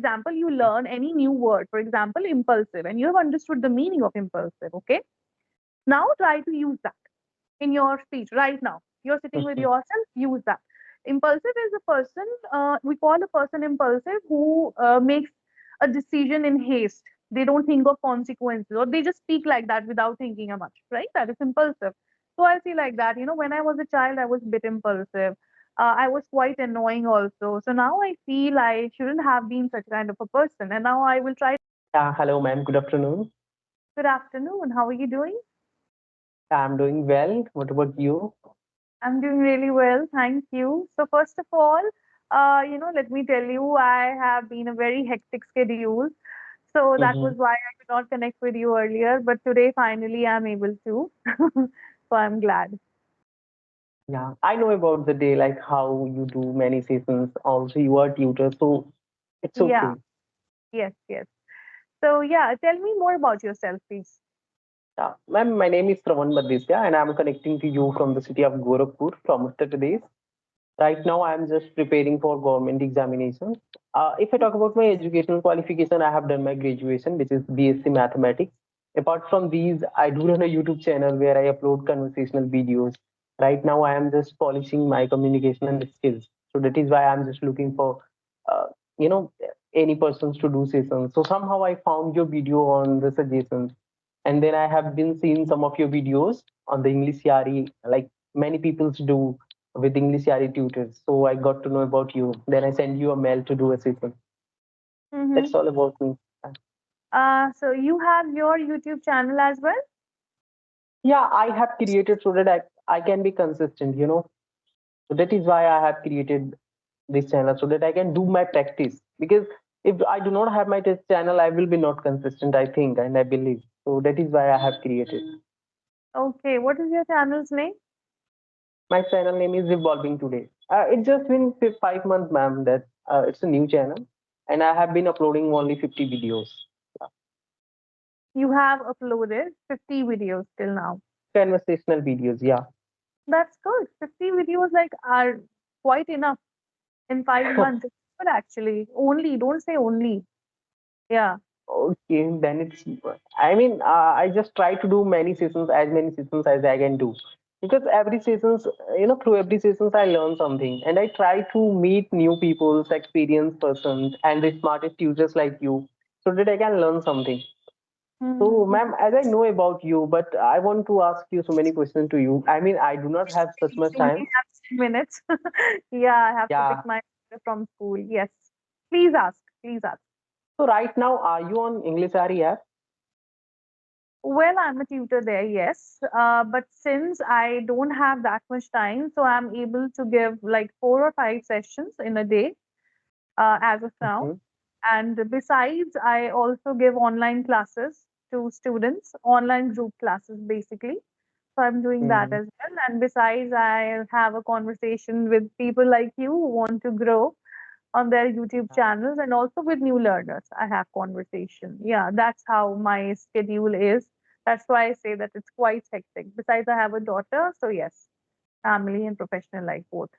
example, you learn any new word, for example, impulsive, and you have understood the meaning of impulsive. Okay. Now try to use that in your speech right now. You're sitting with Mhm. yourself, use that. Impulsive is a person, we call a person impulsive who makes a decision in haste. They don't think of consequences, or they just speak like that without thinking much, right? That is impulsive. So I feel like that, when I was a child, I was a bit impulsive. I was quite annoying also. So now I feel I shouldn't have been such kind of a person. And now I will try. Yeah, hello, ma'am. Good afternoon. Good afternoon. How are you doing? I'm doing well. What about you? I'm doing really well, thank you. So first of all, let me tell you, I have been a very hectic schedule. So that Mm-hmm. was why I could not connect with you earlier. But today, finally, I'm able to. So I'm glad. Yeah, I know about the day, like how you do many sessions. Also, you are tutor, so it's Yeah, okay. yes, yes. So yeah, tell me more about yourself, please. Yeah, ma'am, my name is Travan Madisya, and I'm connecting to you from the city of Gorakhpur, from Uttar Pradesh. Right now, I'm just preparing for government examinations. If I talk about my educational qualification, I have done my graduation, which is BSc Mathematics. Apart from these, I do run a YouTube channel where I upload conversational videos. Right now, I am just polishing my communication skills. So that is why I'm just looking for, uh, you know, any persons to do sessions. So somehow I found your video on the suggestions, and then I have been seeing some of your videos on the English Yari, like many people do with English Yari tutors. So I got to know about you. Then I send you a mail to do a session. Mm-hmm. That's all about me. So you have your YouTube channel as well? Yeah, I have created so that I can be consistent. So that is why I have created this channel so that I can do my practice. Because if I do not have my test channel, I will be not consistent, I think, and I believe. So that is why I have created. Okay, what is your channel's name? My channel name is Evolving Today. It's just been 5 months, ma'am, that it's a new channel. And I have been uploading only 50 videos. You have uploaded 50 videos till now. Conversational videos, yeah. That's good. 50 videos like are quite enough in 5 months. It's good actually. Only, don't say only. Yeah. Okay, then it's. I mean, I just try to do many sessions as I can do, because every sessions, through every sessions I learn something, and I try to meet new people's experienced persons and the smartest users like you, so that I can learn something. So, Mm-hmm. ma'am, as I know about you, but I want to ask you so many questions to you. I mean, I do not have such much You only time. have 10 minutes. Yeah, I have to pick Yeah. my daughter from school. Yes. Please ask. Please ask. So right now, are you on English RE app? Well, I'm a tutor there, yes. But since I don't have that much time, so I'm able to give like 4 or 5 sessions in a day as of now. Mhm. And besides, I also give online classes to students, online group classes basically. So I'm doing that Mm. as well. And besides, I have a conversation with people like you who want to grow on their YouTube channels, and also with new learners. I have conversation. Yeah, that's how my schedule is. That's why I say that it's quite hectic. Besides, I have a daughter, so yes, family and professional life both.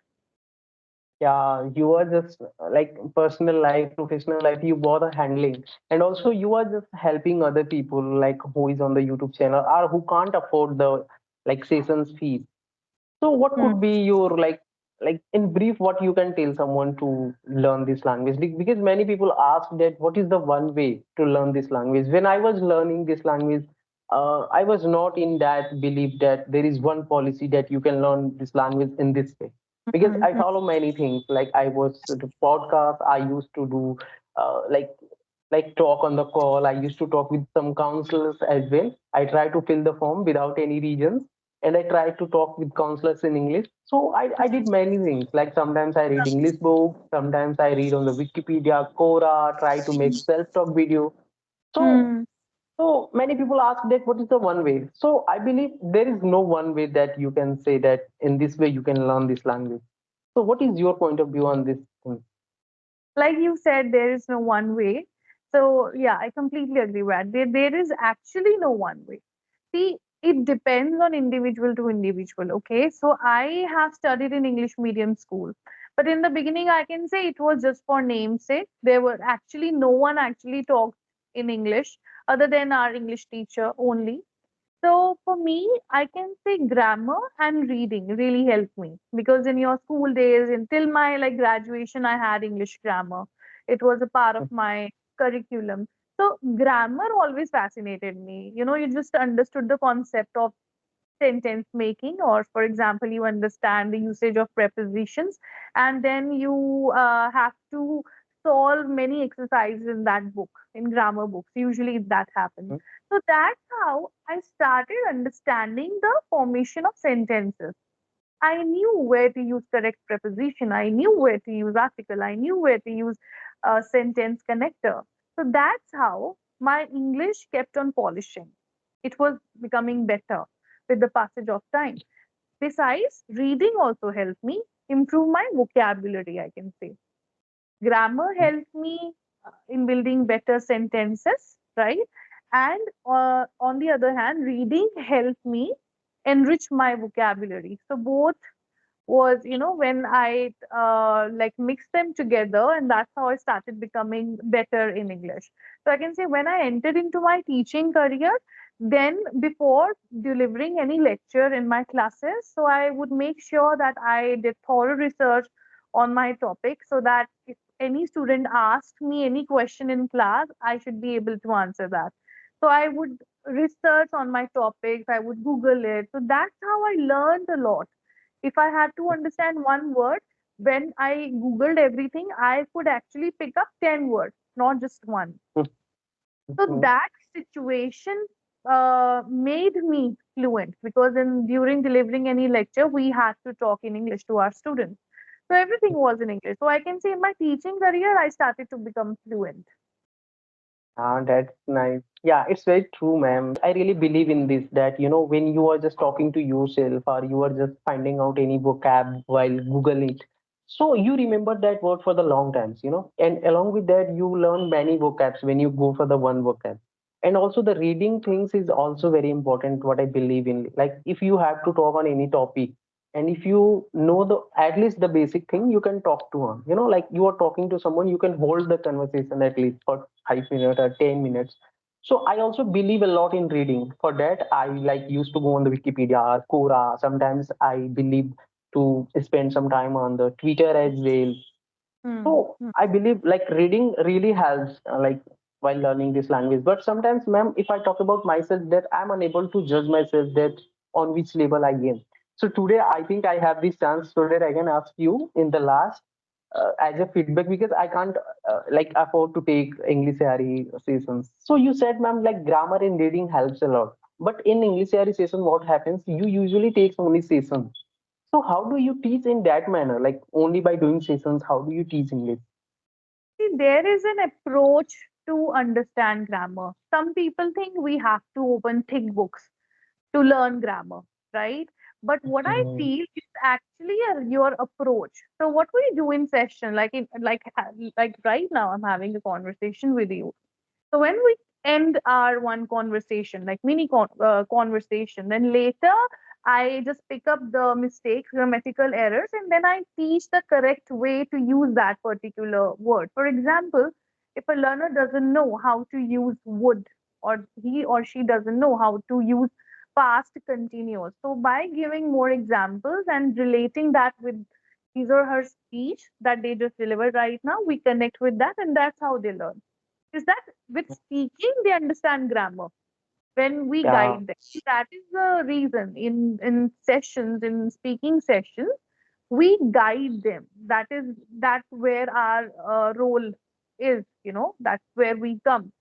Yeah, you are just like personal life, professional life, you both are handling. And also you are just helping other people like who is on the YouTube channel or who can't afford the like sessions fees. So what Hmm. could be your like in brief what you can tell someone to learn this language? Because many people ask that what is the one way to learn this language. When I was learning this language, I was not in that belief that there is one policy that you can learn this language in this way. Because I Hmm. follow many things. Like I was to podcast, I used to do like talk on the call. I used to talk with some counselors as well. I try to fill the form without any reasons, and I try to talk with counselors in English. So I did many things. Like sometimes I read English books, sometimes I read on the Wikipedia, Quora, try to make self-talk video. So Hmm. so many people ask that what is the one way? So I believe there is no one way that you can say that in this way you can learn this language. So what is your point of view on this thing? Like you said, there is no one way. So yeah, I completely agree with that. There is actually no one way. See, it depends on individual to individual. Okay, so I have studied in English medium school. But in the beginning, I can say it was just for namesake. There were actually no one actually talked in English other than our English teacher only. So for me, I can say grammar and reading really helped me because in your school days, until my like graduation, I had English grammar. It was a part of my curriculum. So grammar always fascinated me. You know, you just understood the concept of sentence making, or for example, you understand the usage of prepositions, and then you have to solve many exercises in that book, in grammar books. Usually that happens. So that's how I started understanding the formation of sentences. I knew where to use correct preposition. I knew where to use article. I knew where to use sentence connector. So that's how my English kept on polishing. It was becoming better with the passage of time. Besides, reading also helped me improve my vocabulary, I can say. Grammar helped me in building better sentences, right? And on the other hand, reading helped me enrich my vocabulary. So both was, you know, when I like mixed them together, and that's how I started becoming better in English. So I can say when I entered into my teaching career, then before delivering any lecture in my classes, so I would make sure that I did thorough research on my topic so that if any student asked me any question in class, I should be able to answer that. So I would research on my topics, I would Google it. So that's how I learned a lot. If I had to understand one word, when I Googled everything, I could actually pick up 10 words, not just one. So that situation made me fluent because in during delivering any lecture, we had to talk in English to our students. So everything was in English. So I can say in my teaching career, I started to become fluent. Ah, that's nice. Yeah, it's very true, ma'am. I really believe in this that, when you are just talking to yourself or you are just finding out any vocab while Google it, so you remember that word for the long times. And along with that, you learn many vocabs when you go for the one vocab. And also the reading things is also very important, what I believe in. Like if you have to talk on any topic, and if you know the at least the basic thing, you can talk to them. Like you are talking to someone, you can hold the conversation at least for 5 minutes or 10 minutes. So I also believe a lot in reading. For that, I like used to go on the Wikipedia or Quora. Sometimes I believe to spend some time on the Twitter as well. Hmm. So I believe like reading really helps, like while learning this language. But sometimes, ma'am, if I talk about myself, that I'm unable to judge myself that on which level I am. So today, I think I have this chance so that I can ask you in the last as a feedback because I can't like afford to take English Yari sessions. So you said, ma'am, like grammar in reading helps a lot. But in English Yari session, what happens? You usually take only sessions. So how do you teach in that manner? Like only by doing sessions, how do you teach English? See, there is an approach to understand grammar. Some people think we have to open thick books to learn grammar, right? But what I Mm, feel is actually your approach. So what we do in session, like right now, I'm having a conversation with you. So when we end our one conversation, like conversation, then later I just pick up the mistakes, grammatical errors, and then I teach the correct way to use that particular word. For example, if a learner doesn't know how to use would, or he or she doesn't know how to use past continuous, so by giving more examples and relating that with his or her speech that they just delivered right now, we connect with that, and that's how they learn is that with speaking they understand grammar when we yeah. guide them. That is the reason in sessions, in speaking sessions, we guide them. That's where our role is. You know, that's where we come.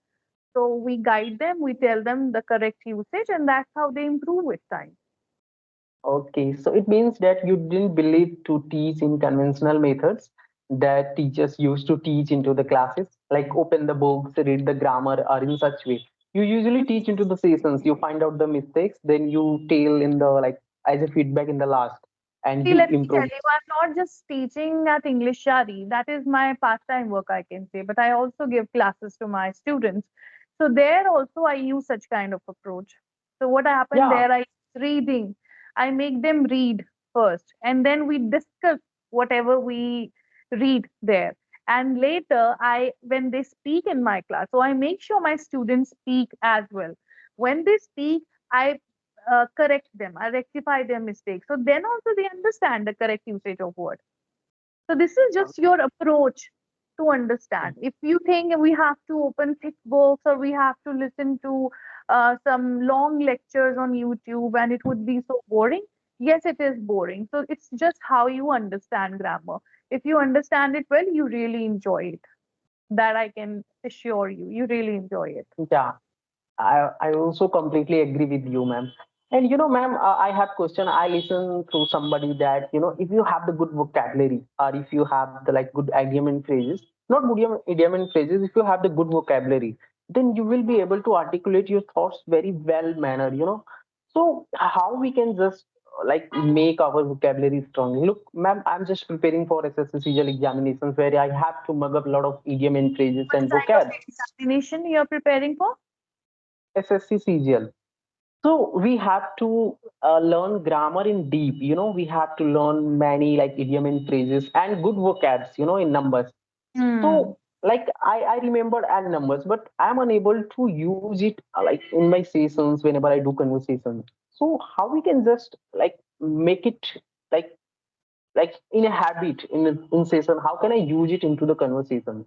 So we guide them, we tell them the correct usage, and that's how they improve with time. Okay, so it means that you didn't believe to teach in conventional methods that teachers used to teach into the classes, like open the books, read the grammar, or in such way. You usually teach into the sessions. You find out the mistakes, then you tell in the like as a feedback in the last, and See, you let me tell improve. you, I'm not just teaching at English Shari. That is my part-time work, I can say. But I also give classes to my students. So there also I use such kind of approach. So what happened Yeah. there, I reading. I make them read first, and then we discuss whatever we read there. And later, when they speak in my class, so I make sure my students speak as well. When they speak, I correct them, I rectify their mistakes. So then also they understand the correct usage of words. So this is just your approach to understand. If you think we have to open thick books or we have to listen to some long lectures on YouTube and it would be so boring, yes, it is boring. So it's just how you understand grammar. If you understand it well, you really enjoy it. That I can assure you. You really enjoy it. Yeah, I also completely agree with you, ma'am. And ma'am, I have question. I listen to somebody that if you have the good vocabulary or if you have the like good idiom and phrases, not good idiom and phrases, if you have the good vocabulary, then you will be able to articulate your thoughts very well manner. So how we can just like make our vocabulary strong? Look, ma'am, I'm just preparing for SSC CGL examinations where I have to mug up a lot of idiom and phrases What and kind of vocab. examination you're preparing for? SSC CGL. So we have to learn grammar in deep. We have to learn many like idiom and phrases and good vocabs. In numbers. Hmm. So like I remember and numbers, but I'm unable to use it like in my sessions whenever I do conversations. So how we can just like make it like in a habit in session? How can I use it into the conversation?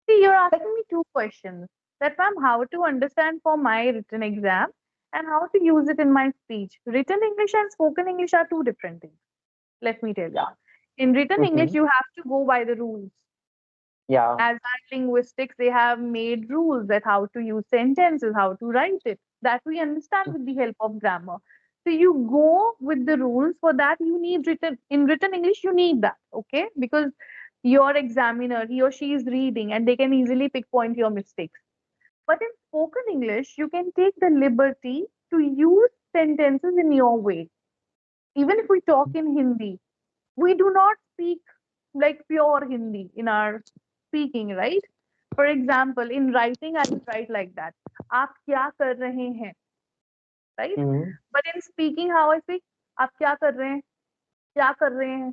See, you're asking me two questions. That ma'am, how to understand for my written exam and how to use it in my speech. Written English and spoken English are two different things. Let me tell you. Yeah. In written English, Hmm. you have to go by the rules. Yeah. As our linguistics, they have made rules that how to use sentences, how to write it. That we understand with the help of grammar. So you go with the rules. For that, you need written English. You need that, okay? Because your examiner, he or she is reading, and they can easily pinpoint your mistakes. But in spoken English, you can take the liberty to use sentences in your way. Even if we talk in Hindi, we do not speak like pure Hindi in our speaking, right? For example, in writing, I would write like that. आप क्या कर रहे हैं, right? Hmm. But in speaking, how I speak, आप क्या कर रहे हैं, क्या कर रहे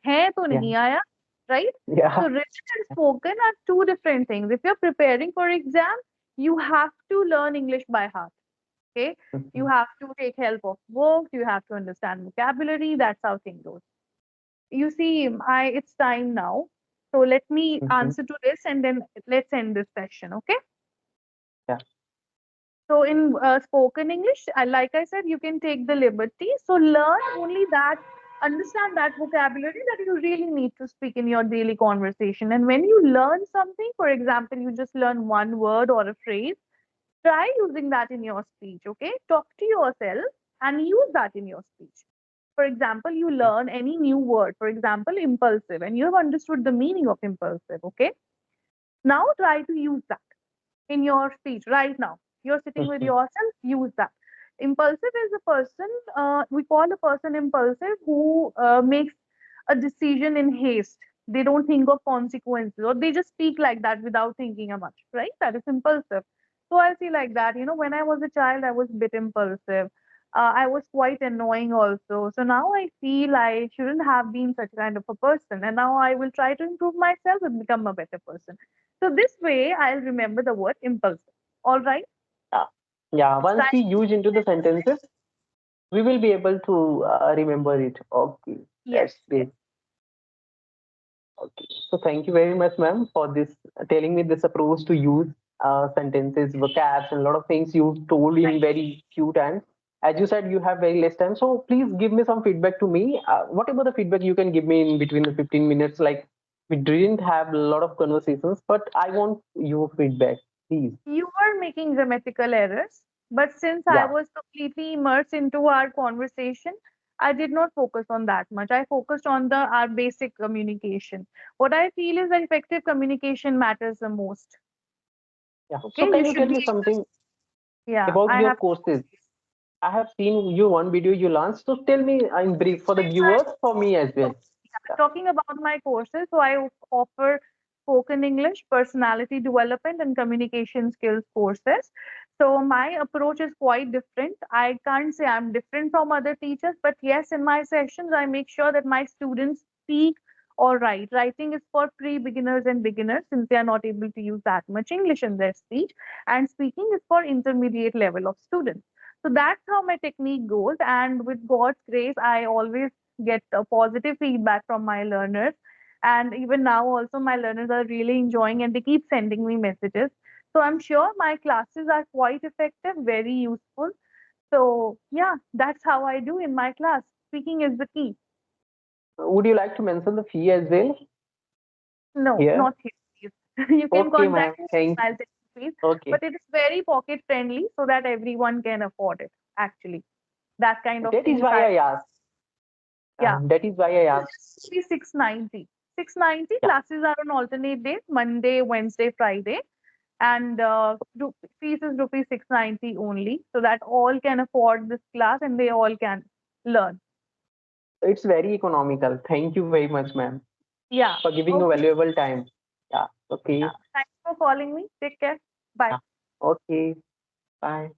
हैं तो Yeah. नहीं आया, right? Yeah. So written and spoken are two different things. If you're preparing for exam, you have to learn English by heart. Okay, you have to take help of books. You have to understand vocabulary. That's how things goes. You see, I it's time now. So let me Mhm. answer to this and then let's end this session. Okay. Yeah. So in spoken English, like I said, you can take the liberty. So learn only that, understand that vocabulary that you really need to speak in your daily conversation. And when you learn something, for example, you just learn one word or a phrase, try using that in your speech. Okay, talk to yourself and use that in your speech. For example, you learn any new word, for example, impulsive, and you have understood the meaning of impulsive. Okay, now try to use that in your speech right now. You're sitting with Mhm. yourself, use that. Impulsive is a person, we call a person impulsive who makes a decision in haste. They don't think of consequences or they just speak like that without thinking much, right? That is impulsive. So I see like that. When I was a child, I was a bit impulsive. I was quite annoying also. So now I feel I shouldn't have been such kind of a person. And now I will try to improve myself and become a better person. So this way, I'll remember the word impulsive. All right. Yeah. Yeah. It's Once time. we use into the sentences, we will be able to remember it. Okay. Yes, That's yes. great. Okay. So thank you very much, ma'am, for this telling me this approach to use sentences, vocabs, and a lot of things you told in Thank very few times. As you said, you have very less time. So please give me some feedback to me. Whatever the feedback you can give me in between the 15 minutes, like we didn't have a lot of conversations, but I want your feedback, please. you. You were making grammatical errors, but since I Yeah. was completely immersed into our conversation, I did not focus on that much. I focused on the our basic communication. What I feel is that effective communication matters the most. Yeah. So Okay, you can you tell should be me able. something Yeah, about I your have. courses? I have seen you one video you launched. So tell me in brief for the I viewers, for me as well. Yeah. talking about my courses, so I offer spoken English, personality development, and communication skills courses. So my approach is quite different. I can't say I'm different from other teachers, but yes, in my sessions, I make sure that my students speak or write. Writing is for pre-beginners and beginners since they are not able to use that much English in their speech, and speaking is for intermediate level of students. So that's how my technique goes, and with God's grace, I always get a positive feedback from my learners. And even now, also, my learners are really enjoying and they keep sending me messages. So I'm sure my classes are quite effective, very useful. So, yeah, that's how I do in my class. Speaking is the key. Would you like to mention the fee as well No, here? not here, please. You can Okay, ma'am. contact me, Thank. I'll take the fees. Okay, But it is very pocket friendly so that everyone can afford it, actually. That kind of that is fees why I, I asked. yeah. That is why I So asked. this will be 690. 690 Yeah, classes are on alternate days, Monday, Wednesday, Friday. And fees is rupees 690 only, so that all can afford this class and they all can learn. it's very economical. Thank you very much, ma'am, Yeah. for giving a Okay. valuable time. Yeah. Yeah. Okay. Thanks for calling me. Take care. Bye. Yeah. Okay. Bye.